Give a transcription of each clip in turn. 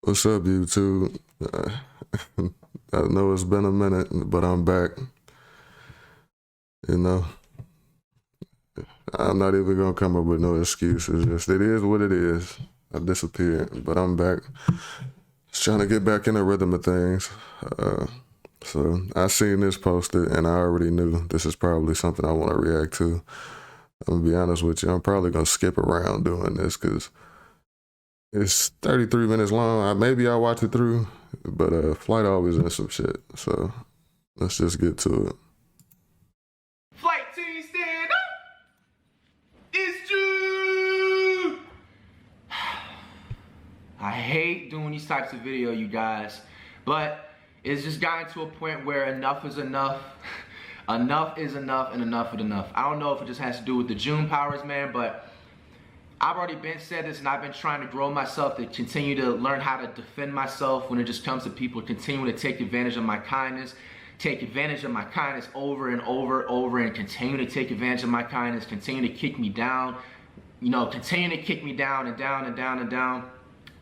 What's up, YouTube? I know it's been a minute, but I'm back. You know, I'm not even gonna come up with no excuses. Just it is what it is. I disappeared, but I'm back. Just trying to get back in the rhythm of things. So I seen this posted, and I already knew this is probably something I want to react to. I'm gonna be honest with you. I'm probably gonna skip around doing this because it's 33 minutes long. Maybe I'll watch it through, but Flight always in some shit. So let's just get to it. Flight team, stand up! It's June! I hate doing these types of video, you guys, but it's just gotten to a point where enough is enough. Enough is enough, and enough is enough. I don't know if it just has to do with the June powers, man, but I've already been said this, and I've been trying to grow myself to continue to learn how to defend myself when it just comes to people continuing to take advantage of my kindness, over and over, and continue to take advantage of my kindness, continue to kick me down, you know, continue to kick me down and down and down and down.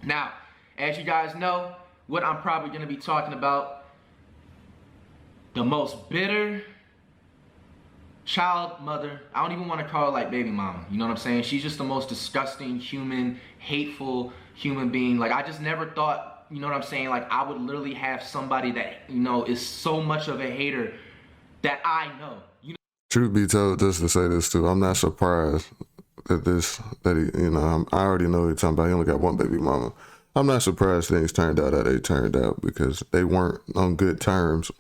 Now, as you guys know, what I'm probably going to be talking about, the most bitter child mother. I don't even want to call her like baby mama, you know what I'm saying? She's just the most disgusting, human, hateful human being. Like, I just never thought, you know what I'm saying, like I would literally have somebody that, you know, is so much of a hater that I know, you know. Truth be told, just to say this too, I'm not surprised that he, you know, I already know he's talking about he only got one baby mama. I'm not surprised things turned out how they turned out because they weren't on good terms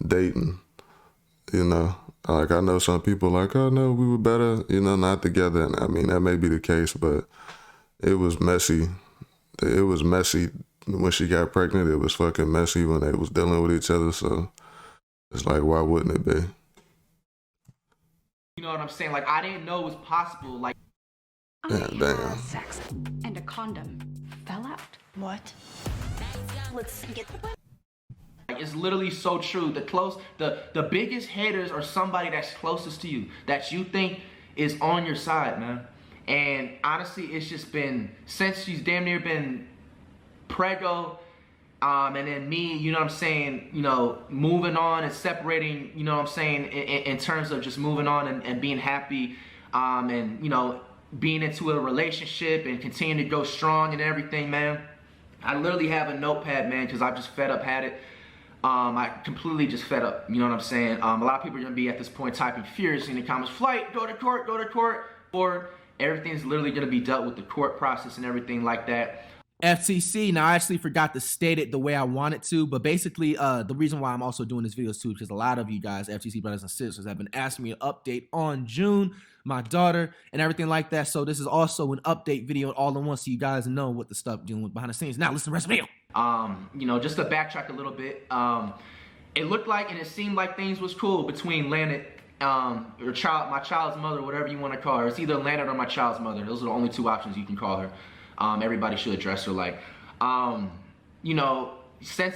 dating, you know. Like, I know some people like, oh no, we were better, you know, not together. And I mean, that may be the case, but it was messy. It was messy when she got pregnant. It was fucking messy when they was dealing with each other. So it's like, why wouldn't it be? You know what I'm saying? Like, I didn't know it was possible. Like, damn. Sex and a condom fell out. What? Let's get the. It's literally so true. The biggest haters are somebody that's closest to you, that you think is on your side, man. And honestly, it's just been, since she's damn near been preggo, and then me, you know what I'm saying, you know, moving on and separating, you know what I'm saying, in terms of just moving on and being happy, and, you know, being into a relationship and continuing to go strong and everything, man. I literally have a notepad, man, because I've just fed up had it. I completely just fed up, you know what I'm saying? A lot of people are going to be at this point typing furiously in the comments, Flight, go to court, or everything's literally going to be dealt with the court process and everything like that. FTC, now I actually forgot to state it the way I wanted to, but basically the reason why I'm also doing this video too, because a lot of you guys, FTC brothers and sisters, have been asking me to update on June, my daughter, and everything like that. So this is also an update video all in one, so you guys know what the stuff dealing with behind the scenes. Now listen to the rest of the video. You know, just to backtrack a little bit, it looked like and it seemed like things was cool between Lanet, my child's mother, whatever you want to call her. It's either Lanet or my child's mother. Those are the only two options you can call her. Everybody should address her like, you know, since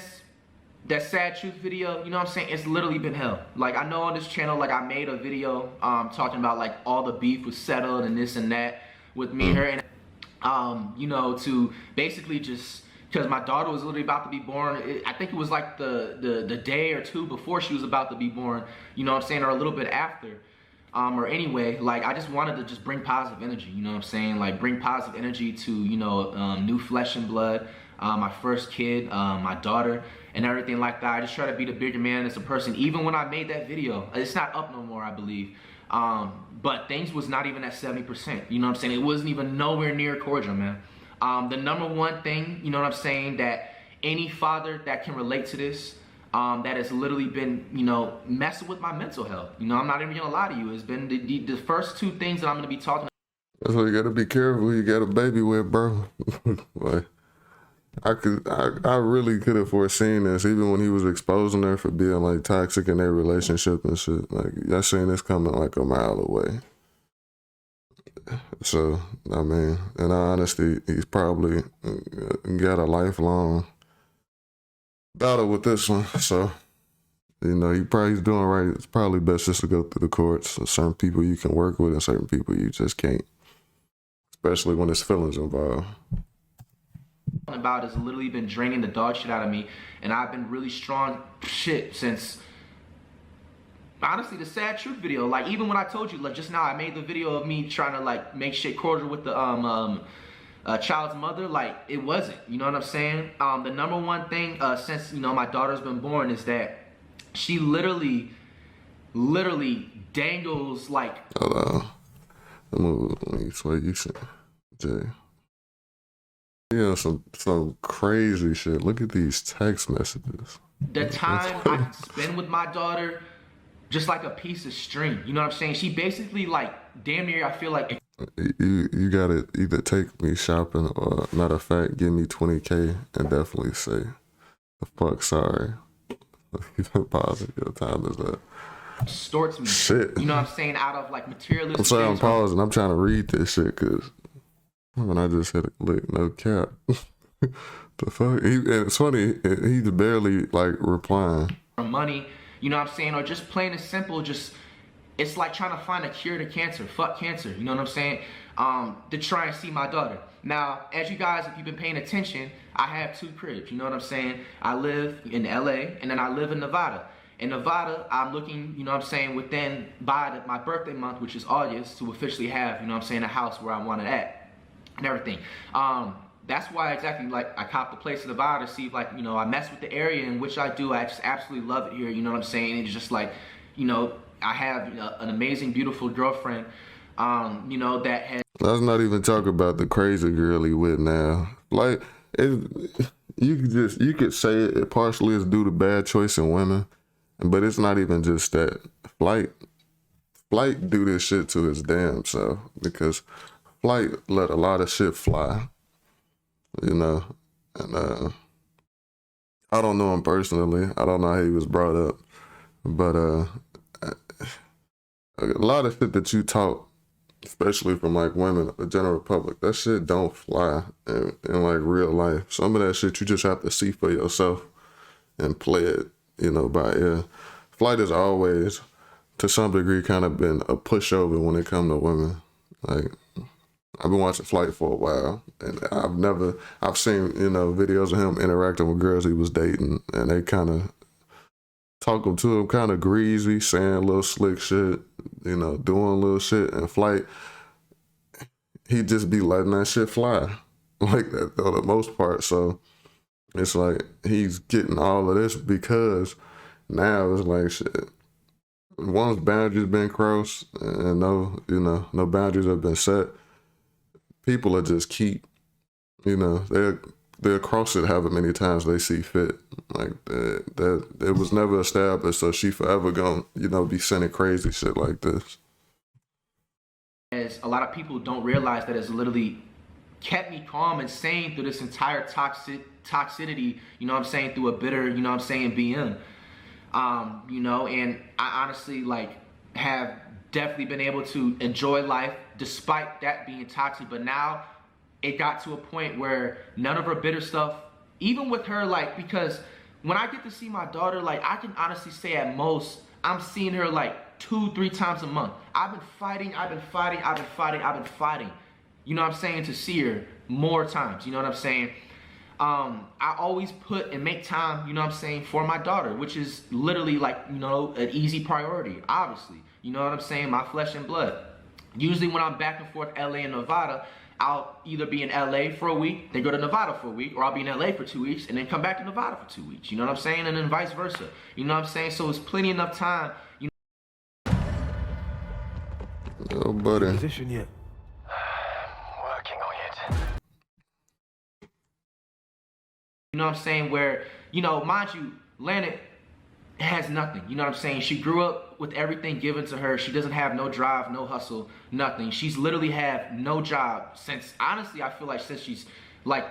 that sad truth video, you know what I'm saying, it's literally been hell. Like, I know on this channel, like, I made a video talking about like all the beef was settled and this and that with me and her, and you know, to basically just, because my daughter was literally about to be born. I think it was like the day or two before she was about to be born, you know what I'm saying, or a little bit after. Or anyway, like, I just wanted to just bring positive energy, you know what I'm saying? Like, bring positive energy to, you know, new flesh and blood, my first kid, my daughter, and everything like that. I just try to be the bigger man as a person. Even when I made that video, it's not up no more, I believe. But things was not even at 70%, you know what I'm saying? It wasn't even nowhere near cordial, man. The number one thing, you know what I'm saying, that any father that can relate to this, that has literally been, you know, messing with my mental health. You know, I'm not even gonna lie to you. It's been the first two things that I'm gonna be talking about. That's why you gotta be careful. You got a baby with, bro. Like, I really could have foreseen this, even when he was exposing her for being like toxic in their relationship and shit. Like, I seen this coming like a mile away. So, I mean, in all honesty, he's probably got a lifelong battle with this one. So, you know, he's doing right. It's probably best just to go through the courts. Certain people you can work with and certain people you just can't, especially when there's feelings involved. about has literally been draining the dog shit out of me, and I've been really strong shit since, honestly, the sad truth video. Like, even when I told you, like, just now I made the video of me trying to like make shit cordial with the child's mother, like, it wasn't, you know what I'm saying? The number one thing since, you know, my daughter's been born is that she literally dangles like. Hold on. Let me swear you said, Jay. Yeah, some crazy shit. Look at these text messages. The time I can spend with my daughter, just like a piece of string. You know what I'm saying? She basically, like, damn near, I feel like. You gotta either take me shopping or, matter of fact, give me 20K and definitely say, the fuck, sorry. Pause it. Your time is up. Distorts me. Shit. You know what I'm saying? Out of like materialistic. I'm sorry, I'm pausing. I'm trying to read this shit because when I just hit a click, no cap. The fuck? It's funny. He's barely like replying. Money. You know what I'm saying? Or just plain and simple. Just, it's like trying to find a cure to cancer. Fuck cancer. You know what I'm saying? To try and see my daughter. Now, as you guys, if you've been paying attention, I have 2 cribs. You know what I'm saying? I live in LA and then I live in Nevada. In Nevada, I'm looking, you know what I'm saying, by my birthday month, which is August, to officially have, you know what I'm saying, a house where I want it at and everything. That's why exactly, like, I copped the place in Nevada to see if, like, you know, I mess with the area, in which I do. I just absolutely love it here, you know what I'm saying? It's just like, you know, I have an amazing, beautiful girlfriend, you know, that has. Let's not even talk about the crazy girl he with now. Like, you could say it partially is due to bad choice in women. But it's not even just that. Flight do this shit to his damn self because Flight let a lot of shit fly, you know. And I don't know him personally. I don't know how he was brought up, but a lot of shit that you taught, especially from like women, the general public, that shit don't fly in like real life. Some of that shit you just have to see for yourself and play it, you know, by ear. Flight has always, to some degree, kind of been a pushover when it comes to women. Like, I've been watching Flight for a while, and I've seen, you know, videos of him interacting with girls he was dating, and they kind of talking to him kind of greasy, saying a little slick shit, you know, doing little shit, and Flight, he just be letting that shit fly, like that for the most part. So it's like he's getting all of this because now it's like shit. Once boundaries been crossed and no boundaries have been set, people will just keep, you know, they'll cross it however many times they see fit. Like that it was never established, so she forever gonna, you know, be sending crazy shit like this. As a lot of people don't realize that it's literally kept me calm and sane through this entire toxicity, you know what I'm saying, through a bitter, you know what I'm saying, BM. You know, and I honestly, like, have definitely been able to enjoy life despite that being toxic. But now it got to a point where none of her bitter stuff, even with her, like, because when I get to see my daughter, like, I can honestly say at most I'm seeing her like 2-3 times a month. I've been fighting. You know what I'm saying? To see her more times. You know what I'm saying? I always put and make time, you know what I'm saying, for my daughter, which is literally like, you know, an easy priority, obviously. You know what I'm saying? My flesh and blood. Usually when I'm back and forth LA and Nevada, I'll either be in LA for a week, then go to Nevada for a week, or I'll be in LA for 2 weeks and then come back to Nevada for 2 weeks. You know what I'm saying? And then vice versa. You know what I'm saying? So it's plenty enough time. You know. Oh, buddy. Position yet? Working on it. You know what I'm saying? Where, you know, mind you, Lanet has nothing. You know what I'm saying? She grew up with everything given to her. She doesn't have no drive, no hustle, nothing. She's literally had no job since, honestly, I feel like since she's like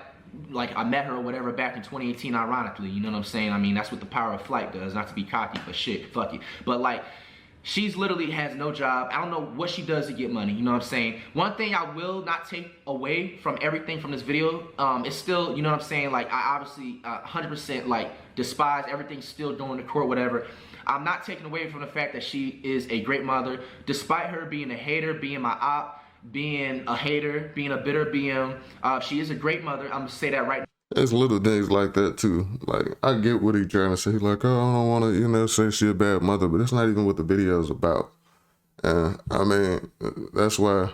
I met her or whatever back in 2018, ironically. You know what I'm saying? I mean, that's what the power of flight does. Not to be cocky, but shit, fuck it. But like, she's literally has no job. I don't know what she does to get money. You know what I'm saying? One thing I will not take away from everything from this video is still, you know what I'm saying? Like, I obviously 100% like despise everything still doing the court, whatever. I'm not taking away from the fact that she is a great mother, despite her being a hater, being my op, being a hater, being a bitter BM. She is a great mother. I'm gonna say that right now. It's little things like that too. Like I get what he's trying to say. Like, oh, I don't want to, say she a bad mother, but that's not even what the video is about. And I mean, that's why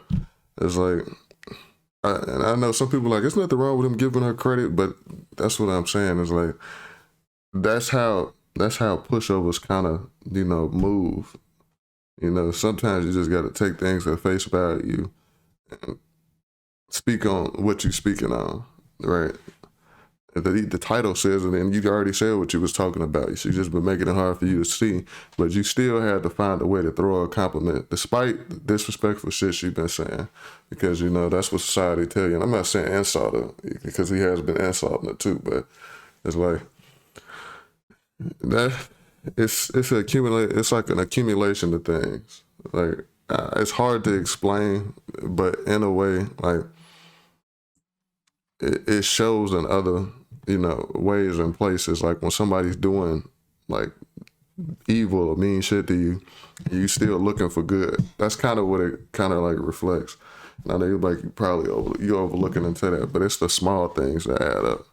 it's like, and I know some people are like, there's nothing wrong with him giving her credit, but that's what I'm saying. Is like, that's how pushovers kind of, move. Sometimes you just got to take things at face value and speak on what you're speaking on, right? The title says it, and you already said what you was talking about. She's just been making it hard for you to see, but you still had to find a way to throw her a compliment, despite the disrespectful shit she's been saying, because that's what society tell you. And I'm not saying insult her, because he has been insulting her too, but it's like that. It's like an accumulation of things. Like it's hard to explain, but in a way, like it shows in other ways and places. Like when somebody's doing like evil or mean shit to you, you still looking for good. That's kind of what it kind of like reflects. Now they like you're overlooking into that, but it's the small things that add up.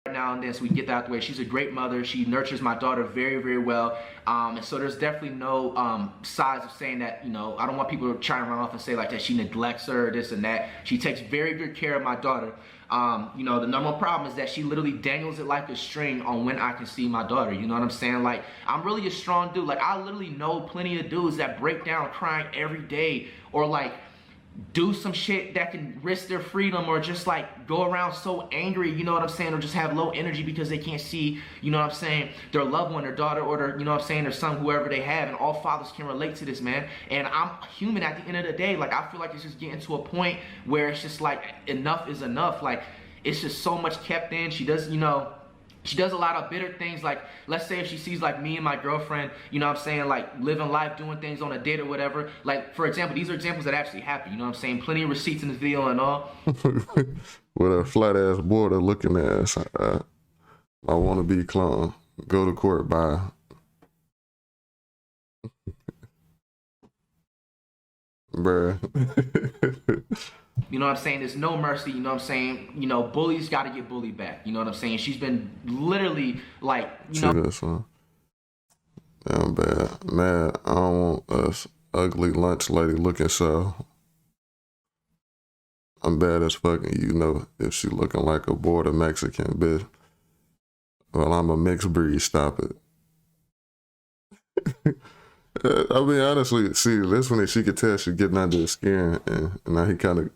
Now and then, so we get that out the way. She's a great mother. She nurtures my daughter very, very well. And so there's definitely no sides of saying that, I don't want people to try and run off and say like that she neglects her or this and that. She takes very good care of my daughter. The number one problem is that she literally dangles it like a string on when I can see my daughter. You know what I'm saying? Like, I'm really a strong dude. Like, I literally know plenty of dudes that break down crying every day, or like do some shit that can risk their freedom, or just like go around so angry, you know what I'm saying, or just have low energy because they can't see, you know what I'm saying, their loved one, their daughter, or their, you know what I'm saying, their son, whoever they have. And all fathers can relate to this, man. And I'm human at the end of the day. Like, I feel like it's just getting to a point where it's just like enough is enough. Like, it's just so much kept in. She does, she does a lot of bitter things. Like, let's say if she sees like me and my girlfriend, you know what I'm saying, like living life, doing things on a date or whatever. Like, for example, these are examples that actually happen, you know what I'm saying? Plenty of receipts in this video and all. With a flat ass border looking ass, I want to be clone. Go to court, bye. Bruh. You know what I'm saying? There's no mercy, you know what I'm saying? Bullies got to get bullied back. You know what I'm saying? She's been literally like, This one. Damn bad. Man, I don't want us ugly lunch lady looking so. I'm bad as fucking, if she looking like a border Mexican bitch. Well, I'm a mixed breed, stop it. I mean, honestly, see, this one, she could tell she getting under his skin, and now he kind of,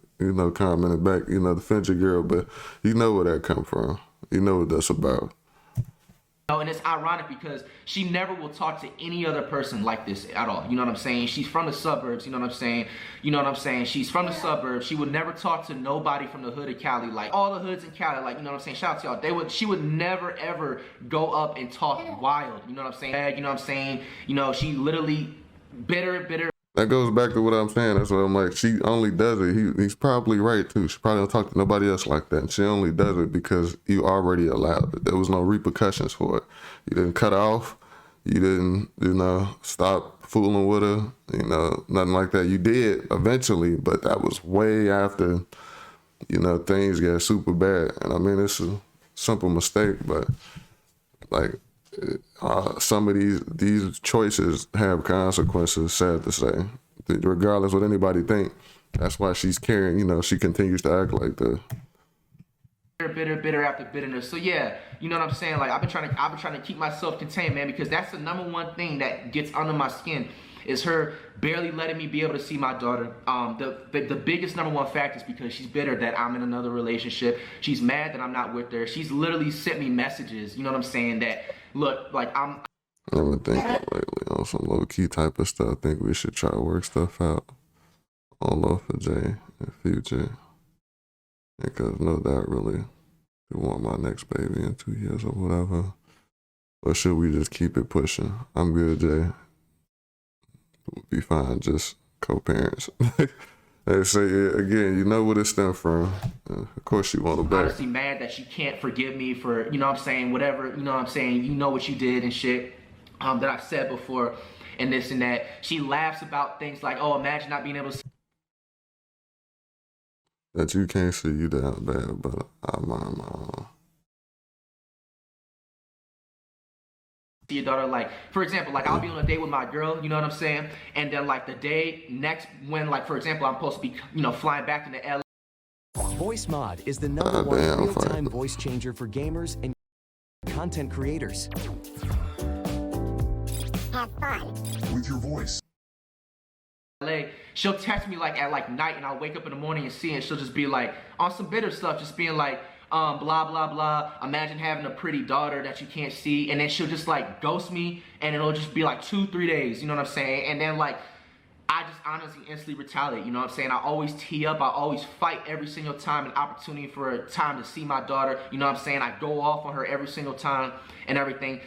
commented back, defend your girl, but you know where that come from. You know what that's about. And it's ironic because she never will talk to any other person like this at all. You know what I'm saying? She's from the suburbs. You know what I'm saying? She's from the suburbs. She would never talk to nobody from the hood of Cali. Like, all the hoods in Cali, like, you know what I'm saying? Shout out to y'all. She would never, ever go up and talk wild. You know what I'm saying? You know what I'm saying? She literally bitter. That goes back to what I'm saying. That's what I'm like. She only does it. He's probably right too. She probably don't talk to nobody else like that. And she only does it because you already allowed it. There was no repercussions for it. You didn't cut off. You didn't, stop fooling with her. Nothing like that. You did eventually, but that was way after, things got super bad. And I mean, it's a simple mistake, but like, some of these choices have consequences, sad to say, regardless what anybody think. That's why she's carrying, she continues to act like that. Bitter after bitterness. So yeah, you know what I'm saying? Like, I've been trying to keep myself contained, man, because that's the number one thing that gets under my skin, is her barely letting me be able to see my daughter. The biggest number one factor is because she's bitter that I'm in another relationship. She's mad that I'm not with her. She's literally sent me messages, you know what I'm saying, that look, like, I've been thinking lately on some low-key type of stuff. I think we should try to work stuff out on Love for Jay and Future. Because no doubt really we want my next baby in 2 years or whatever. Or should we just keep it pushing? I'm good, Jay. We'll be fine, just co-parents. They say, again, you know what it stemmed from. Of course you want to back. Honestly mad that she can't forgive me for, you know what I'm saying, whatever, you know what I'm saying, you know what you did and shit that I've said before and this and that. She laughs about things like, oh, imagine not being able to that you can't see you that bad, but I mind my own. Your daughter, like, for example, like, I'll be on a date with my girl, you know what I'm saying? And then, like, the day next, when, like, for example, I'm supposed to be, you know, flying back into LA. VoiceMod is the #1 real-time voice changer for gamers and content creators. Have fun with your voice. She'll text me like at like night, and I'll wake up in the morning and see it. She'll just be like on some bitter stuff, just being like, blah blah blah. Imagine having a pretty daughter that you can't see, and then she'll just like ghost me, and it'll just be like 2-3 days. You know what I'm saying? And then like I just honestly instantly retaliate. You know what I'm saying? I always tee up. I always fight every single time an opportunity for a time to see my daughter. You know what I'm saying? I go off on her every single time and everything.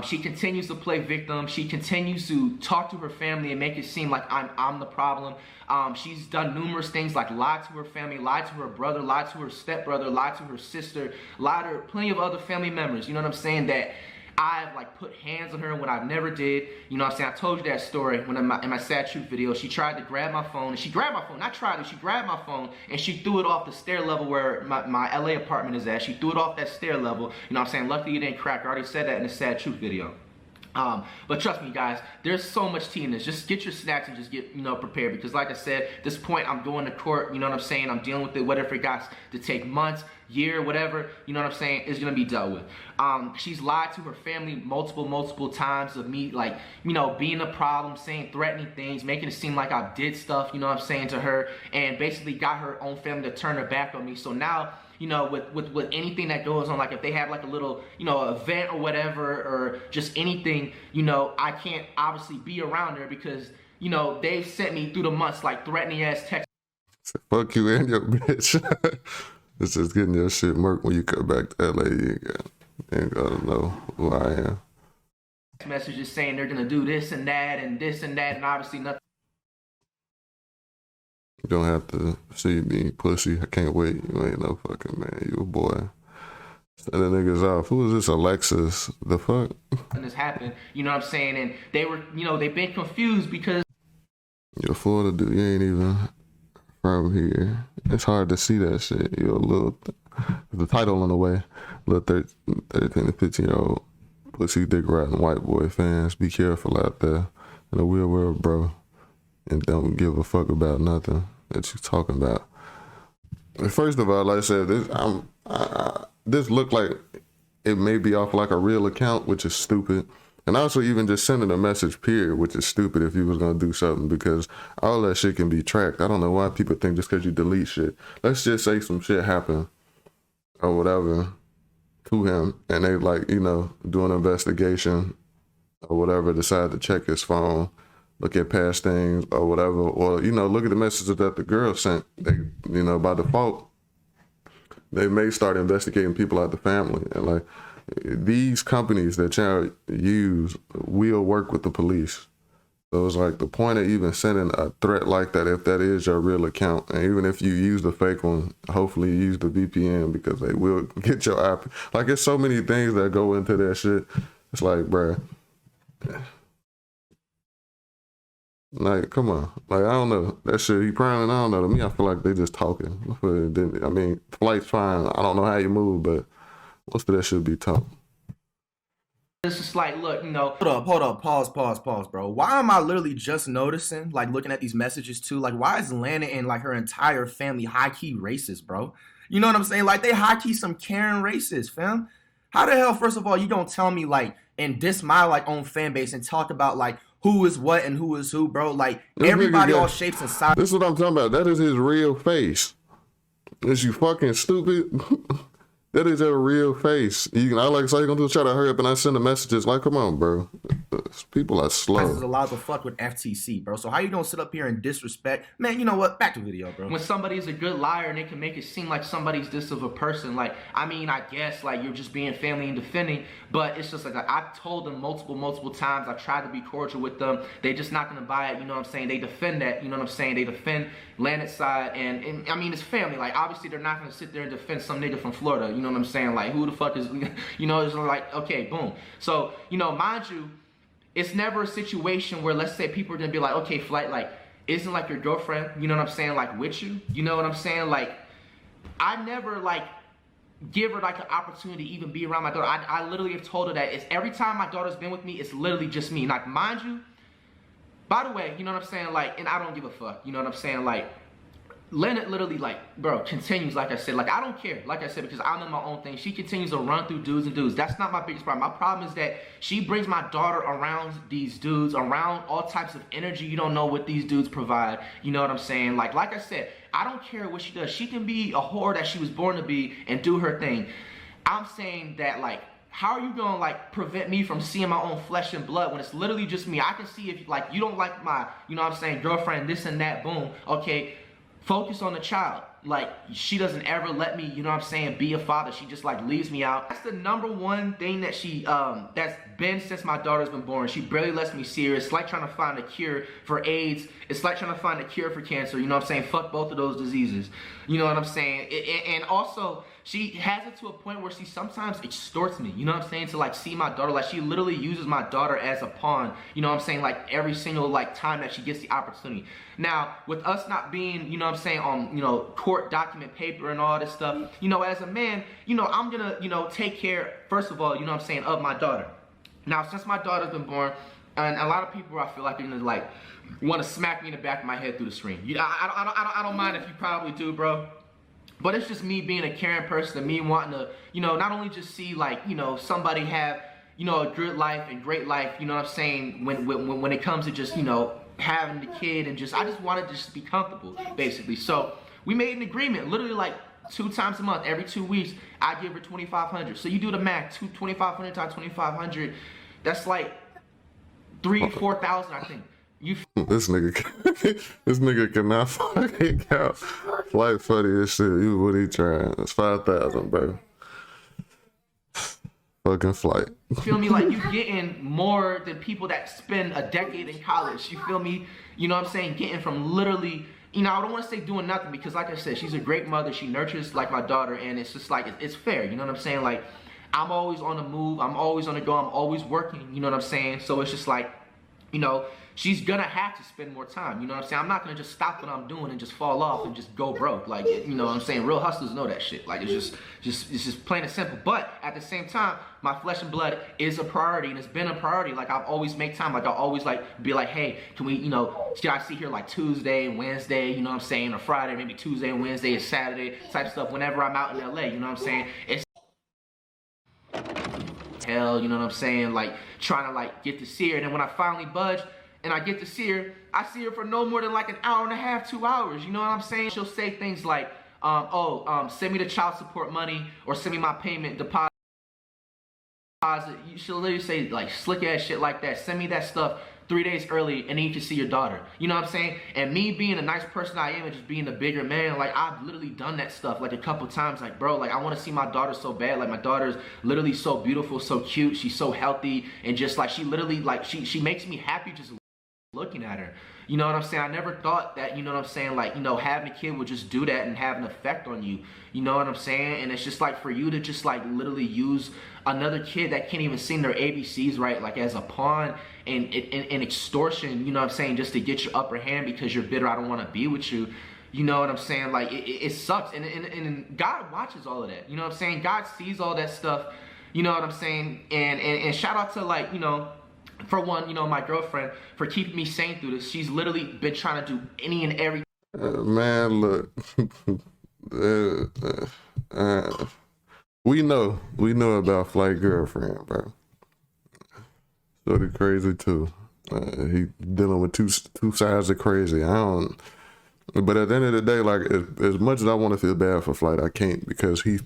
She continues to play victim. She continues to talk to her family and make it seem like I'm the problem. She's done numerous things like lied to her family, lied to her brother, lied to her stepbrother, lied to her sister, lied to plenty of other family members. You know what I'm saying? That I've like put hands on her when I never did. You know what I'm saying? I told you that story when in my sad truth video. She tried to grab my phone, and she grabbed my phone. I tried to. She grabbed my phone and she threw it off the stair level where my LA apartment is at. She threw it off that stair level. You know what I'm saying? Luckily it didn't crack. I already said that in the sad truth video. But trust me, guys, there's so much tea in this. Just get your snacks and just get, you know, prepared, because like I said, at this point I'm going to court. You know what I'm saying? I'm dealing with it. Whatever it got to take months, year, whatever, you know what I'm saying, is gonna be dealt with. She's lied to her family multiple times of me, like, you know, being a problem, saying threatening things, making it seem like I did stuff, you know what I'm saying, to her, and basically got her own family to turn her back on me. So now, you know, with anything that goes on, like if they have like a little, you know, event or whatever, or just anything, you know, I can't obviously be around her because, you know, they've sent me through the months like threatening ass texts. Fuck you and your bitch. It's just getting your shit murked when you come back to LA. You ain't gotta know who I am. Messages saying they're gonna do this and that, and obviously nothing. You don't have to see me, pussy. I can't wait. You ain't no fucking man. You a boy. Sending niggas off. Who is this, Alexis? The fuck? And this happened, you know what I'm saying? And they were, you know, they've been confused because You're a Florida dude. You ain't even from here. It's hard to see that shit. You're a little, the title on the way, little 13 to 15-year-old pussy dick riding white boy fans. Be careful out there in the real world, bro. And don't give a fuck about nothing that you talking about. First of all, like I said, this looked like it may be off like a real account, which is stupid. And also even just sending a message, period, which is stupid if you was going to do something, because all that shit can be tracked. I don't know why people think just because you delete shit. Let's just say some shit happened or whatever to him, and they, like, you know, do an investigation or whatever, decide to check his phone, look at past things or whatever, or, you know, look at the messages that the girl sent. They, you know, by default, they may start investigating people out the family. And like, these companies that y'all use will work with the police. So it's like the point of even sending a threat like that, if that is your real account, and even if you use the fake one, hopefully you use the VPN, because they will get your IP. Like, it's so many things that go into that shit. It's like, bruh, like, come on. Like, I don't know. That shit, he prowling, I don't know. To me, I feel like they just talking. I mean, flight's fine. I don't know how you move, but most of that should be talking. It's just like, look, you know. Hold up, pause, bro. Why am I literally just noticing, like, looking at these messages too? Like, why is Lanet and like her entire family high-key racist, bro? You know what I'm saying? Like, they high-key some Karen racist, fam. How the hell, first of all, you gonna tell me, like, and diss my, like, own fan base and talk about, like, who is what and who is who, bro? Like, everybody all shapes and sizes. This is what I'm talking about. That is his real face. Is you fucking stupid? That is your real face. You can, I like, so you gonna do, try to hurry up and I send the messages. Like, come on, bro. People are slow. Is allowed to fuck with FTC, bro. So how you gonna sit up here and disrespect? Man, you know what? Back to video, bro. When somebody's a good liar and they can make it seem like somebody's this of a person, like, I mean, I guess, like, you're just being family and defending, but it's just like, I've told them multiple times. I tried to be cordial with them. They just not gonna buy it, you know what I'm saying? They defend that, you know what I'm saying? They defend Lanet's side, and I mean, it's family. Like, obviously, they're not gonna sit there and defend some nigga from Florida, you know what I'm saying? Like, who the fuck is, you know, it's like, okay, boom. So, you know, mind you, it's never a situation where, let's say, people are gonna be like, okay, Flight, like, isn't like your girlfriend, you know what I'm saying, like, with you? You know what I'm saying? Like, I never like give her like an opportunity to even be around my daughter. I literally have told her that it's every time my daughter's been with me, it's literally just me. Like, mind you, by the way, you know what I'm saying? Like, and I don't give a fuck, you know what I'm saying? Like, Lanet literally, like, bro, continues, like I said. Like, I don't care, like I said, because I'm in my own thing. She continues to run through dudes and dudes. That's not my biggest problem. My problem is that she brings my daughter around these dudes, around all types of energy. You don't know what these dudes provide. You know what I'm saying? Like I said, I don't care what she does. She can be a whore that she was born to be and do her thing. I'm saying that, like, how are you gonna like prevent me from seeing my own flesh and blood when it's literally just me? I can see if like you don't like my, you know what I'm saying, girlfriend, this and that, boom, okay. Focus on the child. Like, she doesn't ever let me, you know what I'm saying, be a father. She just like leaves me out. That's the number one thing that she that's been since my daughter's been born. She barely lets me see her. It's like trying to find a cure for AIDS. It's like trying to find a cure for cancer. You know what I'm saying? Fuck both of those diseases. You know what I'm saying? And also, she has it to a point where she sometimes extorts me. You know what I'm saying? To like see my daughter. Like, she literally uses my daughter as a pawn. You know what I'm saying? Like, every single like time that she gets the opportunity. Now, with us not being, you know what I'm saying, on, you know, court document paper and all this stuff, you know, as a man, you know, I'm gonna, you know, take care, first of all, you know what I'm saying, of my daughter. Now, since my daughter's been born, and a lot of people, I feel like, they're gonna like want to smack me in the back of my head through the screen. I don't mind if you probably do, bro. But it's just me being a caring person and me wanting to, you know, not only just see like, you know, somebody have, you know, a good life and great life, you know what I'm saying, when it comes to just, you know, having the kid and just, I just wanted to just be comfortable, basically. So we made an agreement, literally like 2 times a month, every 2 weeks, I give her $2,500. So you do the math, $2,500 times $2,500, that's like $3,000-4,000, I think. This nigga cannot fucking count. Flight funny as shit. You what he trying? It's 5,000, bro. Fucking Flight. You feel me? Like, you getting more than people that spend a decade in college. You feel me? You know what I'm saying? Getting from literally, you know, I don't want to say doing nothing, because like I said, she's a great mother. She nurtures like my daughter, and it's just like, it's fair. You know what I'm saying? Like, I'm always on the move. I'm always on the go. I'm always working. You know what I'm saying? So it's just like, you know, she's gonna have to spend more time. You know what I'm saying? I'm not gonna just stop what I'm doing and just fall off and just go broke. Like, you know what I'm saying? Real hustlers know that shit. Like, it's just plain and simple. But at the same time, my flesh and blood is a priority, and it's been a priority. Like, I've always make time. Like, I'll always like be like, hey, can we, you know, should I see here like Tuesday and Wednesday, you know what I'm saying, or Friday, maybe Tuesday and Wednesday and Saturday type stuff whenever I'm out in LA, you know what I'm saying? It's hell, you know what I'm saying? Like, trying to like get to see her, and then when I finally budge and I get to see her, I see her for no more than like an hour and a half, 2 hours. You know what I'm saying? She'll say things like, send me the child support money, or send me my payment deposit. She'll literally say like slick ass shit like that. Send me that stuff 3 days early, and then you can see your daughter. You know what I'm saying? And me being a nice person I am, and just being a bigger man, like, I've literally done that stuff like a couple times. Like, bro, like, I want to see my daughter so bad. Like, my daughter's literally so beautiful, so cute. She's so healthy, and just like, she literally, like, she makes me happy just looking at her. You know what I'm saying? I never thought that, you know what I'm saying, like, you know, having a kid would just do that and have an effect on you. You know what I'm saying? And it's just like, for you to just like literally use another kid that can't even sing their ABCs right, like, as a pawn and extortion, you know what I'm saying, just to get your upper hand because you're bitter, I don't want to be with you. You know what I'm saying? Like, it sucks. And God watches all of that. You know what I'm saying? God sees all that stuff. You know what I'm saying? And shout out to, like, you know, for one, you know, my girlfriend, for keeping me sane through this. She's literally been trying to do any and every. Man, look. We know about Flight girlfriend, bro. Sort of crazy too. He dealing with two sides of crazy. But at the end of the day, like, as much as I want to feel bad for Flight, I can't, because he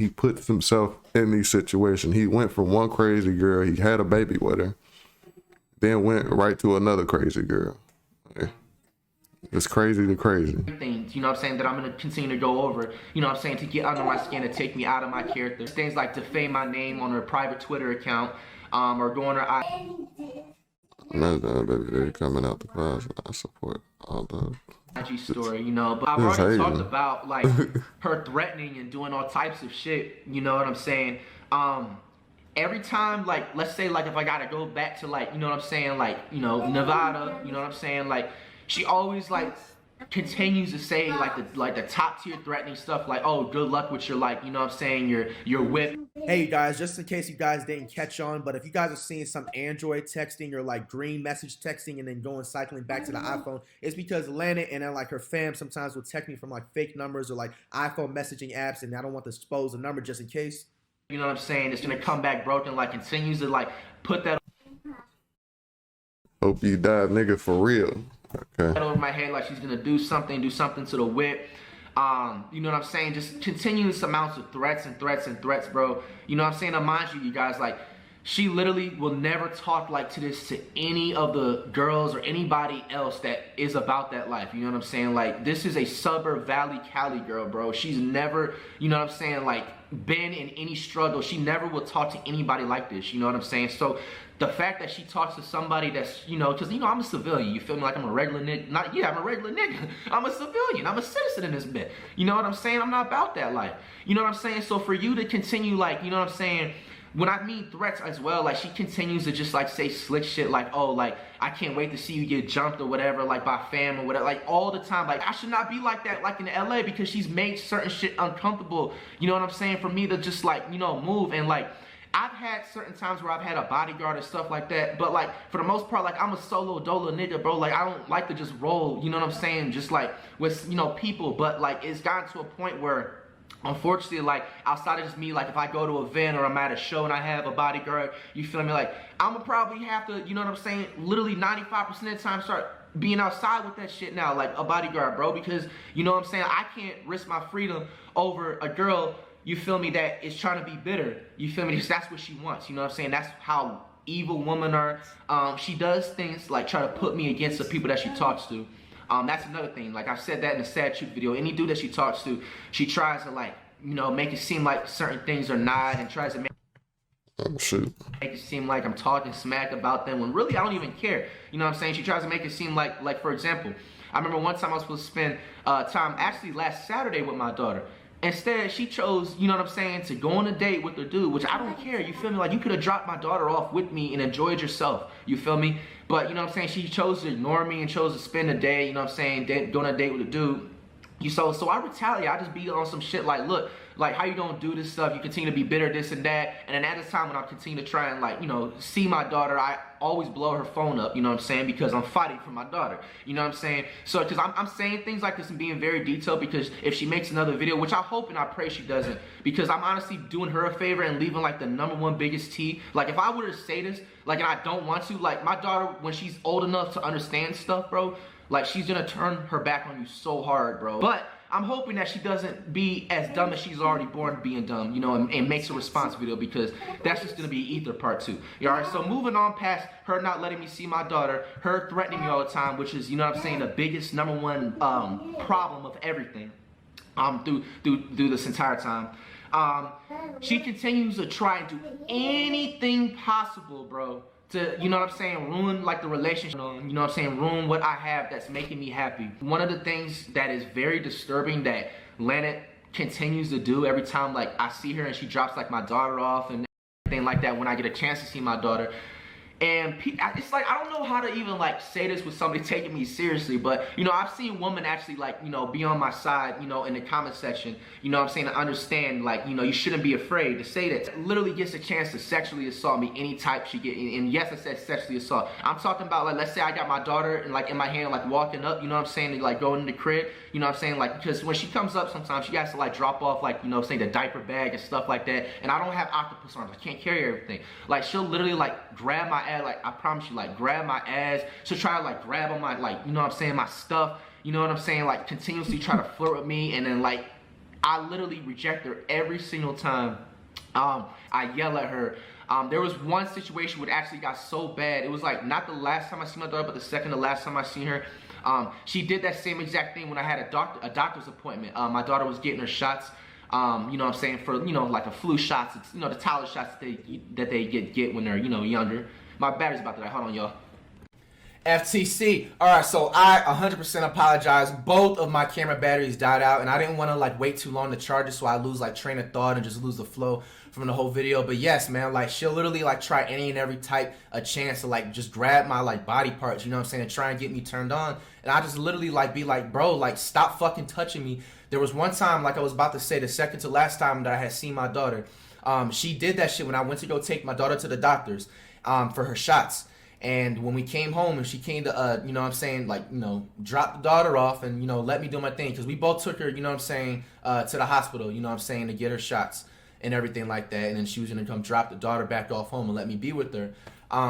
puts himself in these situations. He went from one crazy girl, he had a baby with her, then went right to another crazy girl. It's crazy to crazy. Things, you know what I'm saying, that I'm going to continue to go over, you know what I'm saying, to get under my skin, to take me out of my character. Things like defame my name on her private Twitter account, or go on her baby, coming out the closet. I support all the IG story, you know, but I've already talked about, like, her threatening and doing all types of shit, you know what I'm saying. Every time, like, let's say, like, if I gotta go back to, like, you know what I'm saying, like, you know, Nevada, you know what I'm saying, like, she always, like, continues to say like the top tier threatening stuff like, oh, good luck with your, like, you know what I'm saying, your whip. Hey you guys, just in case you guys didn't catch on, but if you guys are seeing some Android texting or like green message texting and then going cycling back to the iPhone, it's because Lanet and then like her fam sometimes will text me from like fake numbers or like iPhone messaging apps, and I don't want to expose the number just in case. You know what I'm saying? It's gonna come back broken, like continues to like put that Hope you died, nigga, for real. Okay. over my head, like she's gonna do something to the whip. You know what I'm saying? Just continuous amounts of threats and threats and threats, bro. You know what I'm saying? Now, mind you guys, like, she literally will never talk like this to any of the girls or anybody else that is about that life. You know what I'm saying? Like, this is a suburb Valley Cali girl, bro. She's never, you know what I'm saying, like, been in any struggle. She never will talk to anybody like this. You know what I'm saying? So the fact that she talks to somebody that's, you know, because, you know, I'm a civilian. You feel me? Like I'm a regular nigga. I'm a regular nigga. I'm a civilian. I'm a citizen in this bit. You know what I'm saying? I'm not about that life. You know what I'm saying? So for you to continue, like, you know what I'm saying, when I mean threats as well, like she continues to just like say slick shit like, oh, like I can't wait to see you get jumped or whatever, like by fam or whatever, like all the time. Like I should not be like that, like in LA, because she's made certain shit uncomfortable, you know what I'm saying, for me to just like, you know, move. And like I've had certain times where I've had a bodyguard and stuff like that, but like for the most part, like I'm a solo dolo nigga, bro. Like I don't like to just roll, you know what I'm saying, just like with, you know, people. But like it's gotten to a point where unfortunately, like outside of just me, like if I go to an event or I'm at a show and I have a bodyguard, you feel me, like I'ma probably have to, you know what I'm saying, literally 95% of the time start being outside with that shit now, like a bodyguard, bro, because you know what I'm saying, I can't risk my freedom over a girl, you feel me, that is trying to be bitter, you feel me, because that's what she wants, you know what I'm saying, that's how evil women are. She does things like try to put me against the people that she talks to. That's another thing. Like I said that in the Sad Truth video. Any dude that she talks to, she tries to, like, you know, make it seem like certain things are not, and tries to make it seem like I'm talking smack about them when really I don't even care. You know what I'm saying? She tries to make it seem like for example, I remember one time I was supposed to spend time actually last Saturday with my daughter. Instead, she chose, you know what I'm saying, to go on a date with the dude, which I don't care, you feel me? Like, you could have dropped my daughter off with me and enjoyed yourself, you feel me? But, you know what I'm saying, she chose to ignore me and chose to spend a day, you know what I'm saying, go on a date with a dude. So I retaliate. I just be on some shit like, look, like, how you gonna do this stuff? You continue to be bitter, this and that. And then at this time when I continue to try and, like, you know, see my daughter, I always blow her phone up, you know what I'm saying? Because I'm fighting for my daughter, you know what I'm saying? So, because I'm saying things like this and being very detailed, because if she makes another video, which I hope and I pray she doesn't, because I'm honestly doing her a favor and leaving, like, the #1 biggest T. Like, if I were to say this, like, and I don't want to, like, my daughter, when she's old enough to understand stuff, bro, like, she's gonna turn her back on you so hard, bro. But I'm hoping that she doesn't be as dumb as she's already born being dumb, you know, and makes a response video, because that's just gonna be Ether part 2. All right, so moving on past her not letting me see my daughter, her threatening me all the time, which is, you know what I'm saying, the biggest #1 problem of everything through this entire time. She continues to try and do anything possible, bro, to, you know what I'm saying, ruin like the relationship, you know what I'm saying, ruin what I have that's making me happy. One of the things that is very disturbing that Lanet continues to do every time, like, I see her and she drops like my daughter off and everything like that, when I get a chance to see my daughter. And it's like, I don't know how to even like say this with somebody taking me seriously, but you know, I've seen women actually, like, you know, be on my side, you know, in the comment section, you know what I'm saying, to understand, like, you know, you shouldn't be afraid to say that. Literally gets a chance to sexually assault me any type she get, and yes, I said sexually assault. I'm talking about, like, let's say I got my daughter and like in my hand, like walking up, you know what I'm saying, to like go in the crib, you know what I'm saying, like, because when she comes up sometimes she has to like drop off, like, you know what I'm saying, the diaper bag and stuff like that, and I don't have octopus arms, I can't carry everything. Like, she'll literally like grab my ass, like, I promise you, like, grab my ass. She'll try to like grab on my, like, you know what I'm saying, my stuff, you know what I'm saying, like continuously try to flirt with me, and then like I literally reject her every single time. I yell at her. There was one situation where it actually got so bad. It was like not the last time I seen my daughter, but the second to last time I seen her. She did that same exact thing when I had a doctor's appointment. My daughter was getting her shots. You know what I'm saying, for, you know, like a flu shots, it's, you know, the tyler shots that they get when they're, you know, younger. My battery's about to die. Hold on, y'all. FTC. Alright, so I 100% apologize. Both of my camera batteries died out, and I didn't want to like wait too long to charge it so I lose like train of thought and just lose the flow from the whole video. But yes, man, like she'll literally like try any and every type of chance to like just grab my like body parts, you know what I'm saying, and try and get me turned on. And I just literally like be like, bro, like stop fucking touching me. There was one time, like I was about to say, the second to last time that I had seen my daughter, she did that shit when I went to go take my daughter to the doctors for her shots. And when we came home and she came to, you know what I'm saying, like, you know, drop the daughter off and, you know, let me do my thing. Because we both took her, you know what I'm saying, to the hospital, you know what I'm saying, to get her shots and everything like that. And then she was going to come drop the daughter back off home and let me be with her.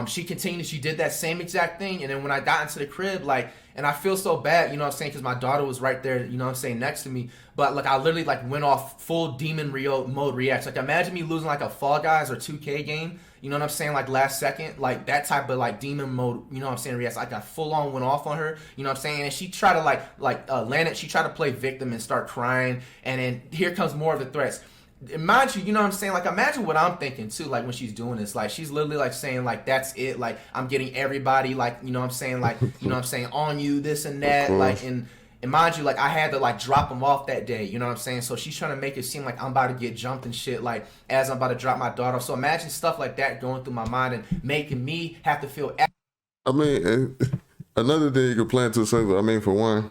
She continued, she did that same exact thing. And then when I got into the crib, like, and I feel so bad, you know what I'm saying, because my daughter was right there, you know what I'm saying, next to me. But, like, I literally, like, went off full demon mode reacts. Like, imagine me losing, like, a Fall Guys or 2K game, you know what I'm saying, like, last second. Like, that type of, like, demon mode, you know what I'm saying, reacts. Like, I full-on went off on her, you know what I'm saying. And she tried to, Lanet, she tried to play victim and start crying. And then here comes more of the threats. Mind you, you know what I'm saying, like, imagine what I'm thinking too, like, when she's doing this. Like, she's literally like saying, like, that's it, like, I'm getting everybody, like, you know what I'm saying, like, you know what I'm saying, on you, this and that, like, and mind you, like, I had to like drop them off that day, you know what I'm saying. So she's trying to make it seem like I'm about to get jumped and shit, like, as I'm about to drop my daughter. So imagine stuff like that going through my mind and making me have to feel I mean, another thing you could plan to say, I mean, for one,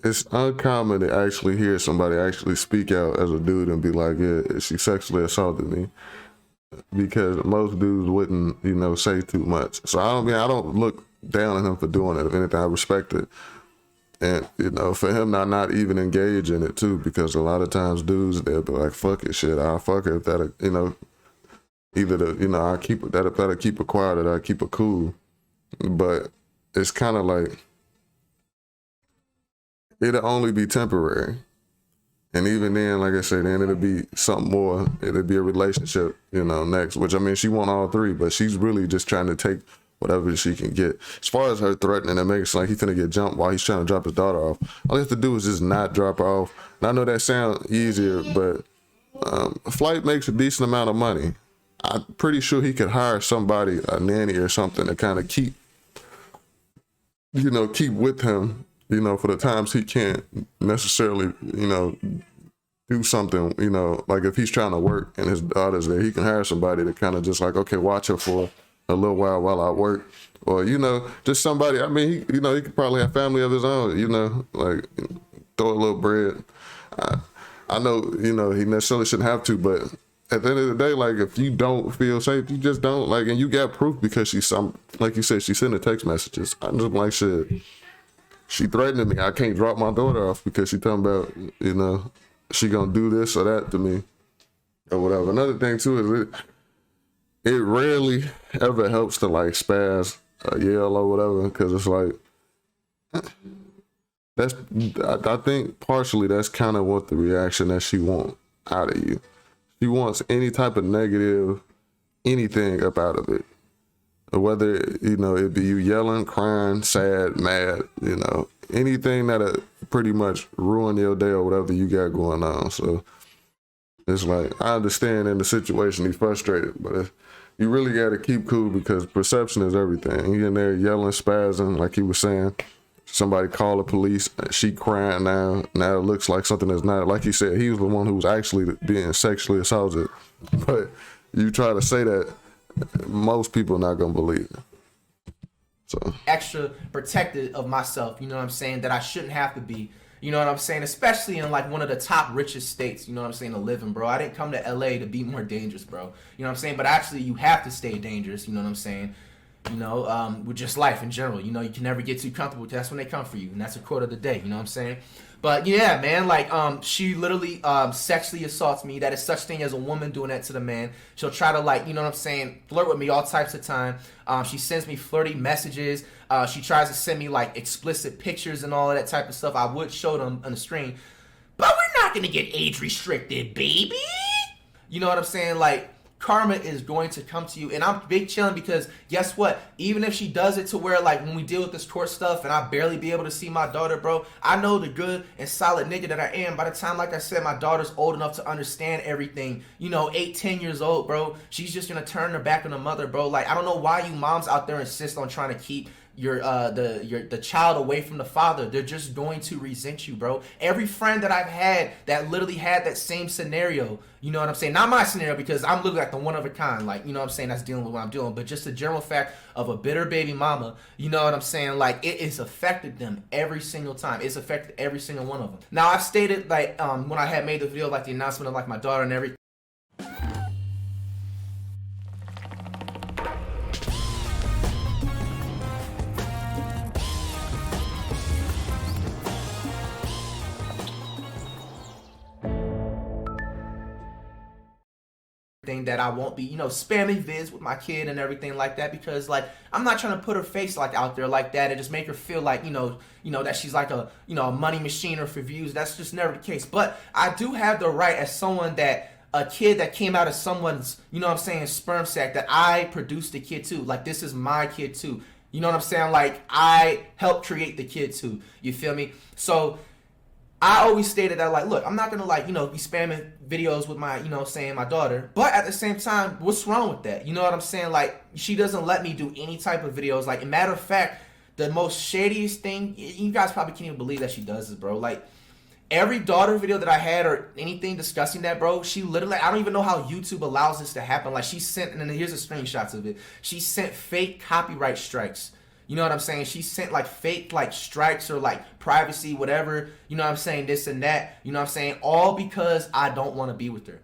it's uncommon to actually hear somebody actually speak out as a dude and be like, yeah, she sexually assaulted me, because most dudes wouldn't, you know, say too much. So I don't look down on him for doing it. If anything, I respect it. And, you know, for him not even engage in it too, because a lot of times dudes, they'll be like, fuck it, shit, I'll fuck her if that, you know, either you know, I'll keep it, that'll keep it quiet or I'll keep it cool. But it's kind of like, it'll only be temporary. And even then, like I said, then it'll be something more. It'll be a relationship, you know, next. Which, I mean, she want all three, but she's really just trying to take whatever she can get. As far as her threatening, it makes it like he's gonna get jumped while he's trying to drop his daughter off. All he has to do is just not drop her off. And I know that sounds easier, but Flight makes a decent amount of money. I'm pretty sure he could hire somebody, a nanny or something, to kind of keep with him, you know, for the times he can't necessarily, you know, do something, you know, like if he's trying to work and his daughter's there, he can hire somebody to kind of just like, okay, watch her for a little while I work. Or, you know, just somebody, I mean, he could probably have family of his own, you know, like throw a little bread. I know, you know, he necessarily shouldn't have to, but at the end of the day, like, if you don't feel safe, you just don't, like, and you got proof because like you said, she sending text messages. I'm just like, shit, she threatening me. I can't drop my daughter off because she talking about, you know, she gonna do this or that to me or whatever. Another thing too is it rarely ever helps to like spaz, yell or whatever, because it's like, I think partially that's kind of what the reaction that she wants out of you. She wants any type of negative, anything up out of it. Whether, you know, it be you yelling, crying, sad, mad, you know, anything that'll pretty much ruin your day or whatever you got going on. So it's like, I understand in the situation he's frustrated, but you really got to keep cool because perception is everything. He in there yelling, spazzing, like he was saying. Somebody call the police, she crying now. Now it looks like something that's not. Like he said, he was the one who was actually being sexually assaulted. But you try to say that, most people are not gonna believe it. So extra protective of myself, you know what I'm saying, that I shouldn't have to be, you know what I'm saying, especially in like one of the top richest states, you know what I'm saying, to live in, bro. I didn't come to LA to be more dangerous, bro, you know what I'm saying, but actually you have to stay dangerous, you know what I'm saying, you know, with just life in general, you know, you can never get too comfortable because that's when they come for you, and that's a quote of the day, you know what I'm saying. But yeah, man, like, she literally sexually assaults me. That is such thing as a woman doing that to the man. She'll try to, like, you know what I'm saying, flirt with me all types of time. She sends me flirty messages. She tries to send me, like, explicit pictures and all of that type of stuff. I would show them on the screen. But we're not going to get age restricted, baby. You know what I'm saying? Like, karma is going to come to you, and I'm big chilling because guess what? Even if she does it to where, like, when we deal with this court stuff and I barely be able to see my daughter, bro, I know the good and solid nigga that I am. By the time, like I said, my daughter's old enough to understand everything, you know, 8-10 years old, bro, she's just gonna turn her back on her mother, bro. Like, I don't know why you moms out there insist on trying to keep the child away from the father, they're just going to resent you, bro. Every friend that I've had that literally had that same scenario, you know what I'm saying? Not my scenario, because I'm literally like the one of a kind, like, you know what I'm saying, that's dealing with what I'm doing, but just the general fact of a bitter baby mama, you know what I'm saying? Like, it has affected them every single time. It's affected every single one of them. Now, I've stated, like, when I had made the video, like the announcement of like my daughter and everything, that I won't be, you know, spamming vids with my kid and everything like that, because like I'm not trying to put her face like out there like that and just make her feel like, you know that she's like a, you know, a money machine or for views. That's just never the case. But I do have the right, as someone that, a kid that came out of someone's, you know what I'm saying, sperm sac, that I produced the kid too. Like, this is my kid too. You know what I'm saying? Like, I helped create the kid too. You feel me? So I always stated that, like, look, I'm not gonna, like, you know, be spamming videos with my, you know, saying my daughter, but at the same time, what's wrong with that? You know what I'm saying? Like, she doesn't let me do any type of videos. Like, a matter of fact, the most shadiest thing, you guys probably can't even believe that she does this, bro. Like, every daughter video that I had or anything discussing that, bro, she literally, I don't even know how YouTube allows this to happen. Like, she sent, and then here's the screenshots of it. She sent fake copyright strikes. You know what I'm saying? She sent like fake like strikes or like privacy, whatever, you know what I'm saying, this and that, you know what I'm saying, all because I don't want to be with her.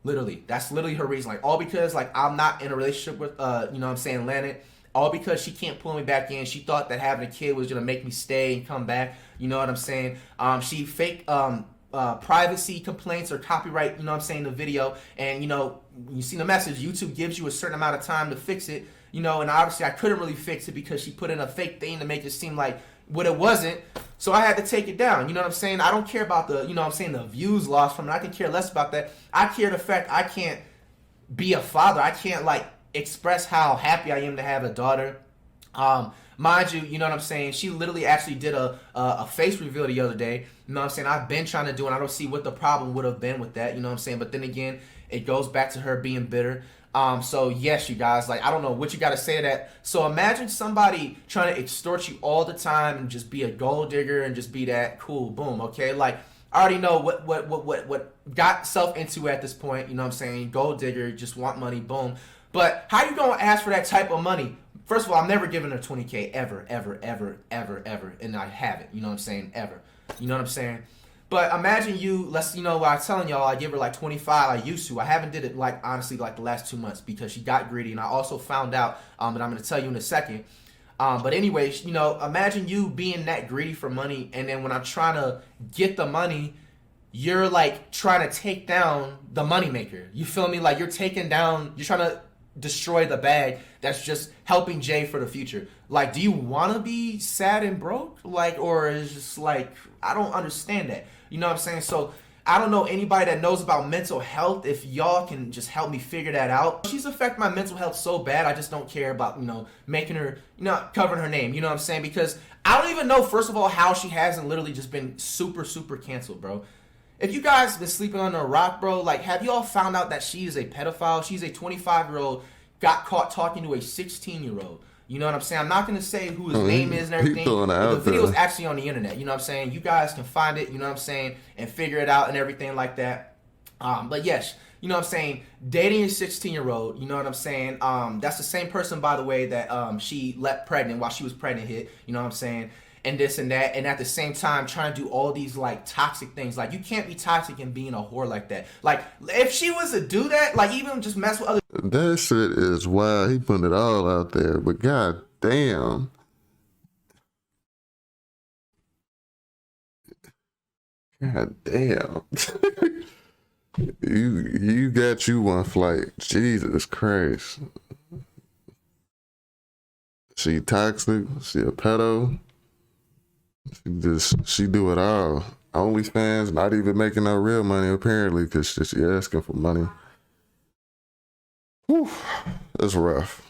Literally, that's literally her reason. Like, all because like I'm not in a relationship with you know what I'm saying, Lanet. All because she can't pull me back in. She thought that having a kid was gonna make me stay and come back. You know what I'm saying? She faked privacy complaints or copyright, you know what I'm saying, the video, and you know, you see the message, YouTube gives you a certain amount of time to fix it. You know, and obviously I couldn't really fix it because she put in a fake thing to make it seem like what it wasn't. So I had to take it down. You know what I'm saying? I don't care about the, you know what I'm saying, the views lost from it. I can care less about that. I care the fact I can't be a father. I can't like express how happy I am to have a daughter. Mind you, you know what I'm saying, she literally actually did a face reveal the other day. You know what I'm saying? I've been trying to do it. I don't see what the problem would have been with that. You know what I'm saying? But then again, it goes back to her being bitter. So yes, you guys, like, I don't know what you got to say to that. So imagine somebody trying to extort you all the time and just be a gold digger and just be that cool, boom, okay? Like, I already know what got self into at this point, you know what I'm saying? Gold digger, just want money, boom. But how you gonna ask for that type of money? First of all, I'm never giving her 20K ever, and I haven't, you know what I'm saying, ever. You know what I'm saying? But imagine you, you know, I was telling y'all I give her like 25. I used to. I haven't did it like, honestly, like the last 2 months because she got greedy. And I also found out, that I'm going to tell you in a second. But anyways, you know, imagine you being that greedy for money. And then when I'm trying to get the money, you're like trying to take down the moneymaker. You feel me? Like, you're taking down, you're trying to destroy the bag that's just helping Jay for the future. Like, do you want to be sad and broke? Like, or is just like, I don't understand that. You know what I'm saying? So I don't know anybody that knows about mental health. If y'all can just help me figure that out. She's affected my mental health so bad, I just don't care about, you know, making her, you know, covering her name. You know what I'm saying? Because I don't even know, first of all, how she hasn't literally just been super canceled, bro. If you guys been sleeping under a rock, bro, like, have y'all found out that she is a pedophile? She's a 25-year-old, got caught talking to a 16-year-old. You know what I'm saying? I'm not going to say who his name is and everything. But the video is actually on the internet. You know what I'm saying? You guys can find it, you know what I'm saying, and figure it out and everything like that. But yes, you know what I'm saying, dating a 16-year-old, you know what I'm saying? That's the same person, by the way, that she left pregnant while she was pregnant hit, you know what I'm saying? And this and that, and at the same time trying to do all these like toxic things. Like, you can't be toxic and being a whore like that. Like, if she was to do that, like, even just mess with other, that shit is wild. He putting it all out there, but god damn, you got you one flight. Jesus Christ, she toxic, she a pedo. She do it all. OnlyFans, not even making no real money apparently, because she asking for money. Whew, that's rough.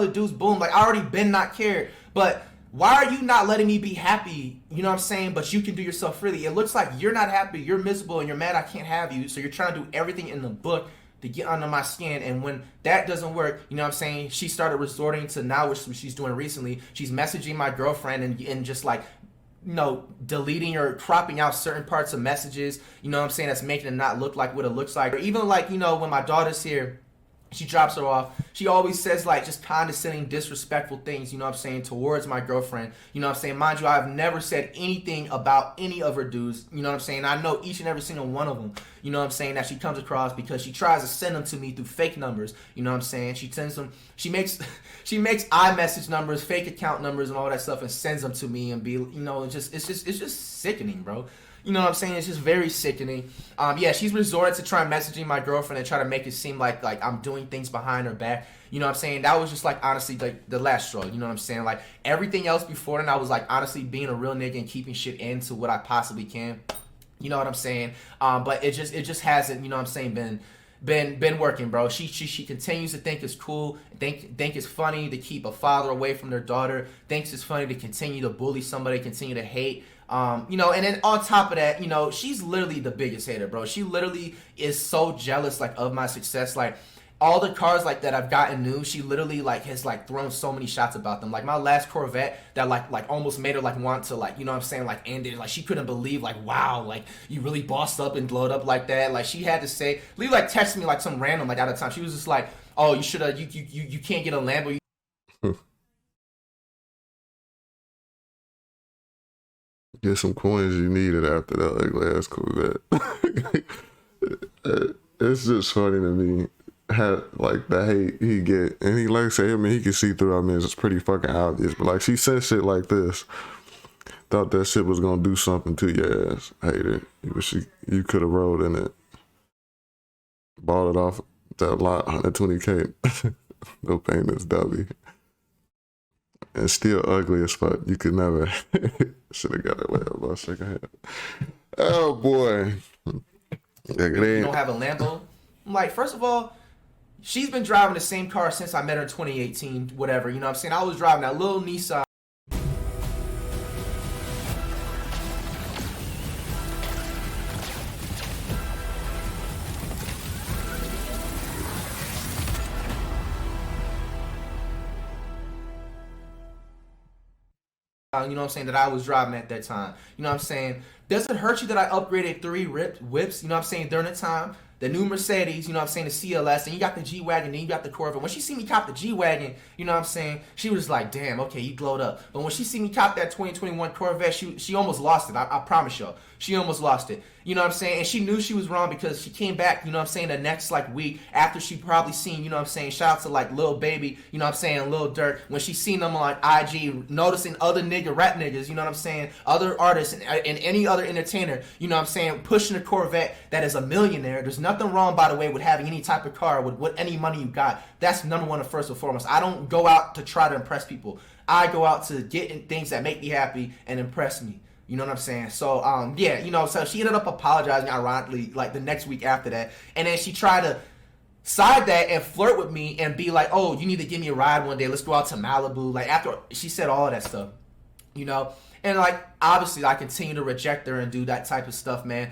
dudes, boom, like, I already been not cared. But why are you not letting me be happy? You know what I'm saying? But you can do yourself freely. It looks like you're not happy, you're miserable, and you're mad I can't have you. So you're trying to do everything in the book to get under my skin. And when that doesn't work, you know what I'm saying, she started resorting to now, which she's doing recently, she's messaging my girlfriend and just like, you know, deleting or cropping out certain parts of messages, you know what I'm saying, that's making it not look like what it looks like. Or even like, you know, when my daughter's here, she drops her off, she always says like just condescending, disrespectful things, you know what I'm saying, towards my girlfriend. You know what I'm saying? Mind you, I've never said anything about any of her dudes, you know what I'm saying? I know each and every single one of them, you know what I'm saying, that she comes across, because she tries to send them to me through fake numbers, you know what I'm saying? She sends them, she makes iMessage numbers, fake account numbers and all that stuff and sends them to me and be, you know, it's just sickening, bro. You know what I'm saying? It's just very sickening. Yeah, she's resorted to try messaging my girlfriend and try to make it seem like I'm doing things behind her back. You know what I'm saying? That was just like honestly like the last straw. You know what I'm saying? Like everything else before then, I was like honestly being a real nigga and keeping shit into what I possibly can. You know what I'm saying? But it just hasn't, you know what I'm saying, been working, bro. She continues to think it's cool, think it's funny to keep a father away from their daughter, thinks it's funny to continue to bully somebody, continue to hate. You know, and then on top of that, you know, she's literally the biggest hater, bro. She literally is so jealous like of my success. Like all the cars like that I've gotten new, she literally like has like thrown so many shots about them. Like my last Corvette that like almost made her like want to like, you know what I'm saying, like end it. Like she couldn't believe like, wow, like you really bossed up and glowed up like that. Like she had to say, Lee like texted me like some random like out of time. She was just like, oh, you should have, you can't get a Lambo. Get some coins you needed after that ugly ass Corvette. It's just funny to me how like the hate he get, and he like say, I mean, he can see through. I mean, it's pretty fucking obvious. But like she said shit like this, thought that shit was gonna do something to your ass, hater. You could have rolled in it, bought it off that lot, 120K, no payments, W. And still ugly as fuck. You could never. Should have got it way up. Shake a hand. Oh boy. You don't have a Lambo? I'm like, first of all, she's been driving the same car since I met her in 2018, whatever. You know what I'm saying? I was driving that little Nissan. You know what I'm saying, that I was driving at that time. You know what I'm saying? Does it hurt you that I upgraded 3 whips, you know what I'm saying, during the time? The new Mercedes, you know what I'm saying, the CLS, and you got the G-Wagon, and you got the Corvette. When she see me cop the G-Wagon, you know what I'm saying, she was like, damn, okay, you glowed up. But when she see me cop that 2021 Corvette, she almost lost it. I promise y'all. She almost lost it. You know what I'm saying? And she knew she was wrong because she came back, you know what I'm saying, the next like week after she probably seen, you know what I'm saying, shout out to like Lil Baby, you know what I'm saying, Lil Durk, when she seen them on IG, noticing other rap niggas, you know what I'm saying, other artists and any other entertainer, you know what I'm saying, pushing a Corvette that is a millionaire. There's nothing wrong, by the way, with having any type of car with what any money you got. That's number one and first and foremost. I don't go out to try to impress people. I go out to get things that make me happy and impress me. You know what I'm saying? So, yeah, you know, so she ended up apologizing, ironically, like the next week after that. And then she tried to side that and flirt with me and be like, oh, you need to give me a ride one day. Let's go out to Malibu. Like, after she said all of that stuff, you know? And, like, obviously, I continue to reject her and do that type of stuff, man.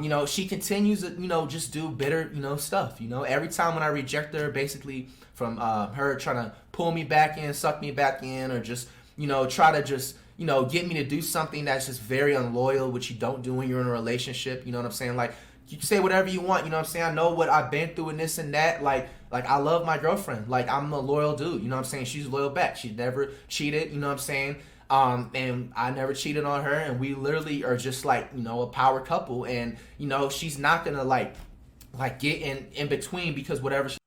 You know, she continues to, you know, just do bitter, you know, stuff. You know, every time when I reject her, basically from her trying to pull me back in, suck me back in, or just, you know, try to just, you know, get me to do something that's just very unloyal, which you don't do when you're in a relationship. You know what I'm saying? Like, you can say whatever you want. You know what I'm saying? I know what I've been through and this and that. Like I love my girlfriend. Like, I'm a loyal dude. You know what I'm saying? She's loyal back. She never cheated. You know what I'm saying? And I never cheated on her. And we literally are just like, you know, a power couple. And, you know, she's not going to like get in between because whatever she.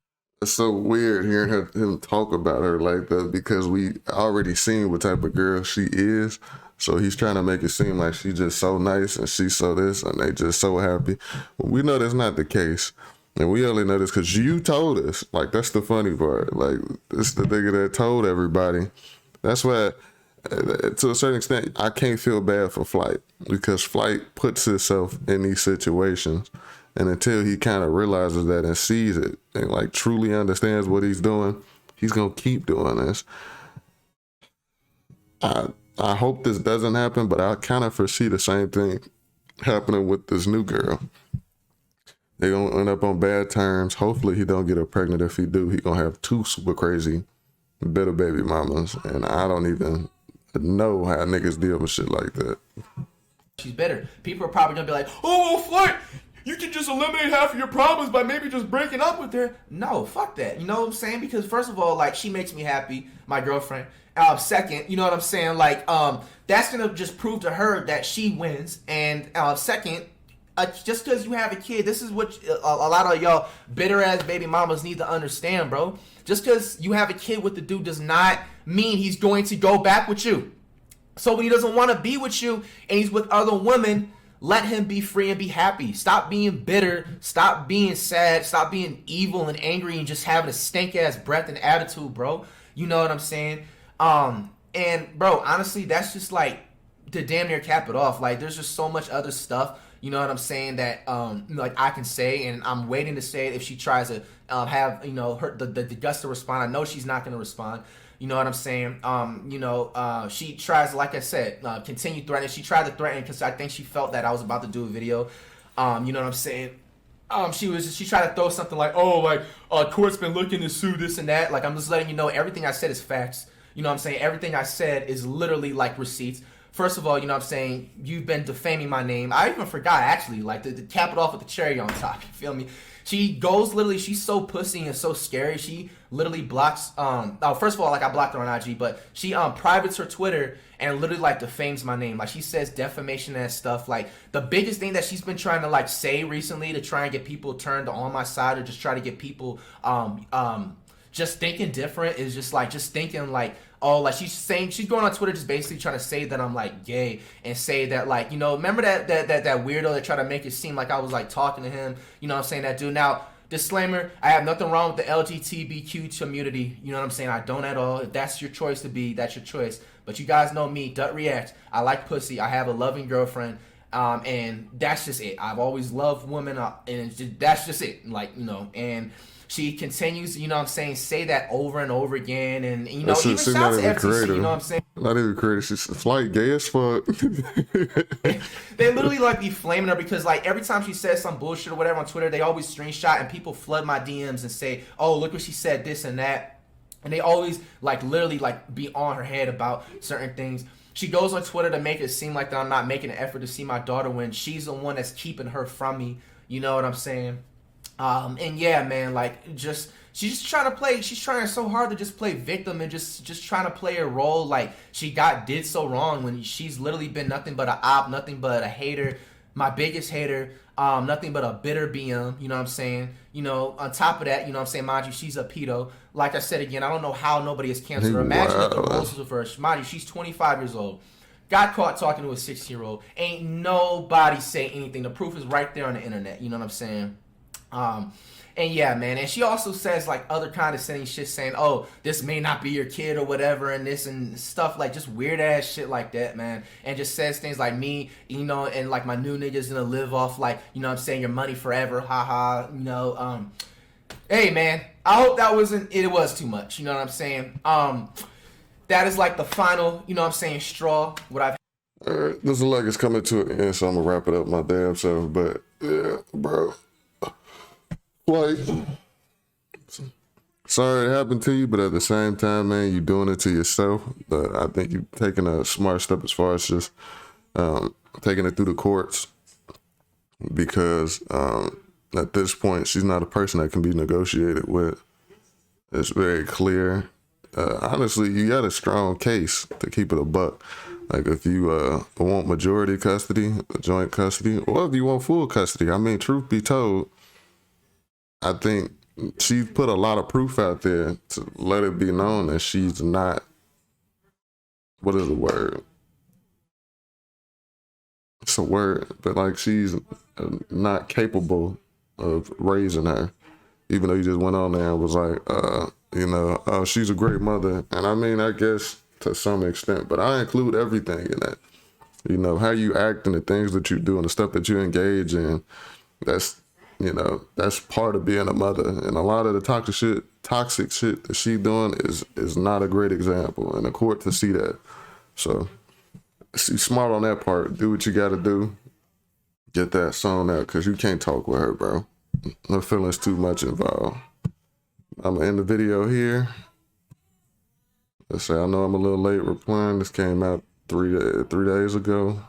It's so weird hearing him talk about her like that because we already seen what type of girl she is. So he's trying to make it seem like she's just so nice and she's so this and they just so happy. But we know that's not the case. And we only know this because you told us. Like, that's the funny part. Like, it's the nigga that told everybody. That's why, to a certain extent, I can't feel bad for Flight because Flight puts itself in these situations. And until he kind of realizes that and sees it and like truly understands what he's doing, he's going to keep doing this. I hope this doesn't happen, but I kind of foresee the same thing happening with this new girl. They gonna end up on bad terms. Hopefully he don't get her pregnant. If he do, he gonna have 2 super crazy bitter baby mamas, and I don't even know how niggas deal with shit like that. She's bitter. People are probably gonna be like, oh, well, Flight, you can just eliminate half of your problems by maybe just breaking up with her. No, fuck that. You know what I'm saying? Because first of all, like, she makes me happy, my girlfriend. Second, you know what I'm saying? Like, that's gonna just prove to her that she wins. And second, just because you have a kid, this is what a lot of y'all bitter ass baby mamas need to understand, bro. Just because you have a kid with the dude does not mean he's going to go back with you. So when he doesn't want to be with you and he's with other women, let him be free and be happy. Stop being bitter. Stop being sad. Stop being evil and angry and just having a stank ass breath and attitude, bro. You know what I'm saying? And bro, honestly, that's just like to damn near cap it off. Like, there's just so much other stuff, you know what I'm saying, that like I can say, and I'm waiting to say it if she tries to have, you know, her the guts to respond. I know she's not going to respond. You know what I'm saying? She tries, like I said, continue threatening. She tried to threaten because I think she felt that I was about to do a video. You know what I'm saying? She tried to throw something like, oh, like, court's been looking to sue this and that. Like, I'm just letting you know everything I said is facts. You know what I'm saying? Everything I said is literally like receipts. First of all, you know what I'm saying, you've been defaming my name. I even forgot, actually, like, to cap it off with the cherry on top. You feel me? She goes literally, she's so pussy and so scary. She literally blocks, first of all, like, I blocked her on IG, but she privates her Twitter and literally, like, defames my name. Like, she says defamation and stuff. Like, the biggest thing that she's been trying to, like, say recently to try and get people turned on my side or just try to get people just thinking different is just thinking like, oh, like, she's going on Twitter just basically trying to say that I'm like gay and say that, like, you know, remember that weirdo that tried to make it seem like I was like talking to him, you know what I'm saying, that dude. Now, disclaimer, I have nothing wrong with the LGBTQ community, you know what I'm saying, I don't at all. If that's your choice to be, that's your choice. But you guys know me, Reacts, I like pussy, I have a loving girlfriend, and that's just it. I've always loved women, and that's just it, like, you know. And she continues, you know what I'm saying, say that over and over again, and, you know, even shouts to FTC, you know what I'm saying? Not even creator, she's Flight gay as fuck. They literally, like, be flaming her because, like, every time she says some bullshit or whatever on Twitter, they always screenshot and people flood my DMs and say, oh, look what she said, this and that. And they always, like, literally, like, be on her head about certain things. She goes on Twitter to make it seem like that I'm not making an effort to see my daughter when she's the one that's keeping her from me, you know what I'm saying? And yeah, man, like, she's just trying to play, she's trying so hard to just play victim and just trying to play a role like she did so wrong when she's literally been nothing but a op, nothing but a hater, my biggest hater, nothing but a bitter BM, you know what I'm saying? You know, on top of that, you know what I'm saying, mind you, she's a pedo. Like I said again, I don't know how nobody has canceled her. Imagine if the roles was reversed. Mind you, she's 25 years old. Got caught talking to a 16-year-old. Ain't nobody say anything. The proof is right there on the internet, you know what I'm saying? And yeah, man, and she also says, like, other condescending shit saying, oh, this may not be your kid or whatever, and this and stuff, like, just weird ass shit like that, man. And just says things like, me, you know, and like, my new nigga's gonna live off, like, you know what I'm saying, your money forever, haha, you know. Hey, man, I hope that it was too much, you know what I'm saying. That is like the final, you know what I'm saying, straw, what I've. Alright, this is like it's coming to an end, so I'm gonna wrap it up my damn self, but yeah, bro. Like, sorry it happened to you, but at the same time, man, you're doing it to yourself. But I think you're taking a smart step as far as just taking it through the courts, because at this point, she's not a person that can be negotiated with. It's very clear. Honestly, you got a strong case, to keep it a buck. Like, if you want majority custody, joint custody, or if you want full custody, I mean, truth be told, I think she put a lot of proof out there to let it be known that she's not, what is the word? It's a word, but like, she's not capable of raising her, even though you just went on there and was like, you know, oh, she's a great mother. And I mean, I guess to some extent, but I include everything in that. You know, how you act and the things that you do and the stuff that you engage in, that's, you know, that's part of being a mother. And a lot of the toxic shit that she doing is not a great example. And the court to see that. So she's smart on that part. Do what you got to do. Get that song out, because you can't talk with her, bro. no feelings too much involved. I'm gonna end the video here. Let's say I know I'm a little late replying. This came out 3 days ago.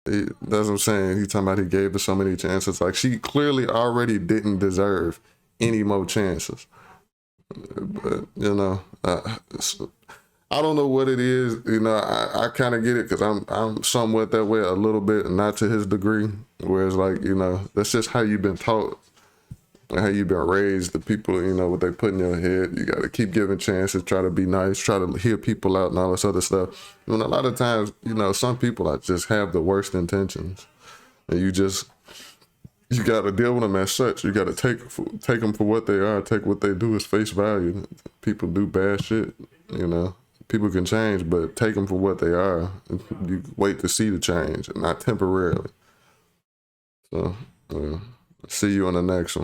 That's what I'm saying. He talking about he gave her so many chances. Like, she clearly already didn't deserve any more chances. But, you know, I don't know what it is. You know, I kind of get it because I'm somewhat that way a little bit, not to his degree. Whereas, like, you know, that's just how you've been taught, how you've been raised. The people, you know, what they put in your head. You got to keep giving chances, try to be nice, try to hear people out and all this other stuff. And a lot of times, you know, some people just have the worst intentions, and you got to deal with them as such. You got to take them for what they are. Take what they do as face value. People do bad shit, you know. People can change, but take them for what they are. You wait to see the change, not temporarily. So, see you on the next one.